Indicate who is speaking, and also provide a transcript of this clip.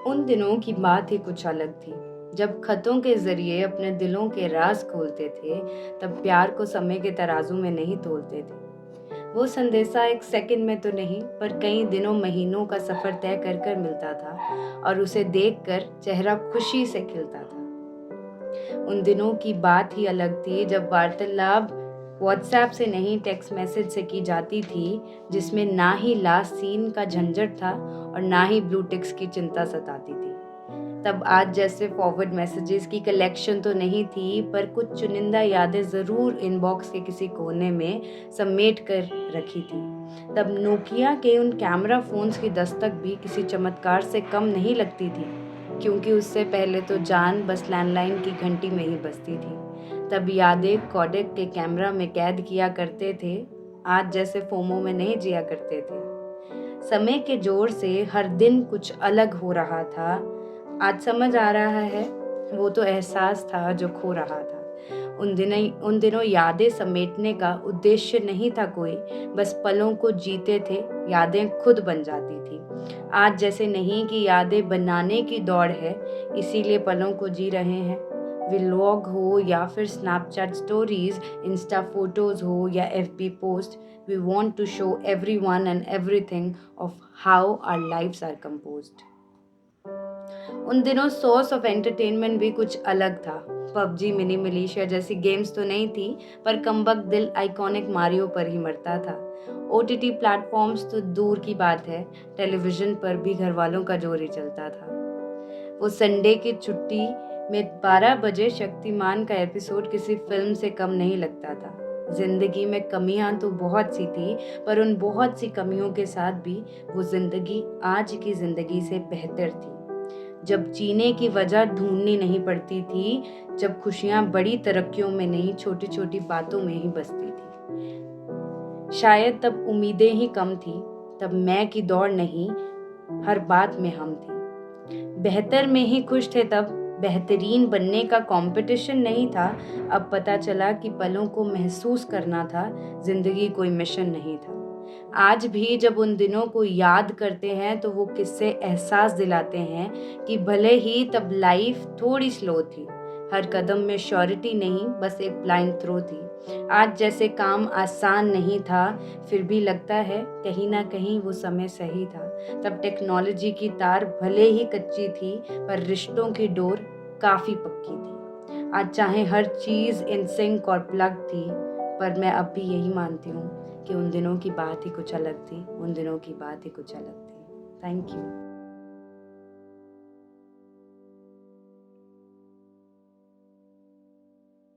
Speaker 1: उन दिनों की बात ही कुछ अलग थी। जब खतों के ज़रिए अपने दिलों के राज़ खोलते थे, तब प्यार को समय के तराजू में नहीं तोलते थे। वो संदेशा एक सेकंड में तो नहीं, पर कई दिनों महीनों का सफ़र तय कर कर मिलता था और उसे देखकर चेहरा खुशी से खिलता था। उन दिनों की बात ही अलग थी जब वार्तालाप व्हाट्सएप से नहीं टेक्स्ट मैसेज से की जाती थी, जिसमें ना ही लास्ट सीन का झंझट था और ना ही ब्लू टिक्स की चिंता सताती थी। तब आज जैसे फॉरवर्ड मैसेजेस की कलेक्शन तो नहीं थी, पर कुछ चुनिंदा यादें ज़रूर इनबॉक्स के किसी कोने में समेट कर रखी थी। तब नोकिया के उन कैमरा फ़ोन्स की दस्तक भी किसी चमत्कार से कम नहीं लगती थी, क्योंकि उससे पहले तो जान बस लैंडलाइन की घंटी में ही बजती थी। तब यादें कोडेक के कैमरा में कैद किया करते थे, आज जैसे फोमो में नहीं जिया करते थे। समय के जोर से हर दिन कुछ अलग हो रहा था। आज समझ आ रहा है, वो तो एहसास था जो खो रहा था। उन दिनों यादें समेटने का उद्देश्य नहीं था कोई, बस पलों को जीते थे, यादें खुद बन जाती थी। आज जैसे नहीं कि यादें बनाने की दौड़ है, इसीलिए पलों को जी रहे हैं। व्लॉग हो या फिर स्नैपचैट स्टोरीज, इंस्टा फोटोज हो या FB post, we want to show everyone and everything of how our lives are composed. उन दिनों सोर्स ऑफ एंटरटेनमेंट भी कुछ अलग था। पबजी, मिनी मिलिशिया जैसी गेम्स तो नहीं थी, पर कमबख्त दिल आइकॉनिक मारियो पर ही मरता था। ओटीटी प्लेटफॉर्म्स तो दूर की बात है, टेलीविजन पर भी घर वालों का जोर ही चलता था। वो संडे की छुट्टी में 12 बजे शक्तिमान का एपिसोड किसी फिल्म से कम नहीं लगता था। जिंदगी में कमियां तो बहुत सी थी, पर उन बहुत सी कमियों के साथ भी वो जिंदगी आज की जिंदगी से बेहतर थी। जब जीने की वजह ढूंढनी नहीं पड़ती थी, जब खुशियां बड़ी तरक्कियों में नहीं, छोटी छोटी बातों में ही बसती थी। शायद तब उम्मीदें ही कम थी, तब मैं की दौड़ नहीं, हर बात में हम थे। बेहतर में ही खुश थे तब, बेहतरीन बनने का कंपटीशन नहीं था। अब पता चला कि पलों को महसूस करना था, जिंदगी कोई मिशन नहीं था। आज भी जब उन दिनों को याद करते हैं तो वो किस्से एहसास दिलाते हैं कि भले ही तब लाइफ थोड़ी स्लो थी, हर कदम में श्योरिटी नहीं, बस एक ब्लाइंड थ्रो थी। आज जैसे काम आसान नहीं था, फिर भी लगता है कहीं ना कहीं वो समय सही था। तब टेक्नोलॉजी की तार भले ही कच्ची थी, पर रिश्तों की डोर काफ़ी पक्की थी। आज चाहे हर चीज़ इन सिंक और प्लग थी, पर मैं अब भी यही मानती हूँ कि उन दिनों की बात ही कुछ अलग थी, उन दिनों की बात ही कुछ अलग थी। Thank you.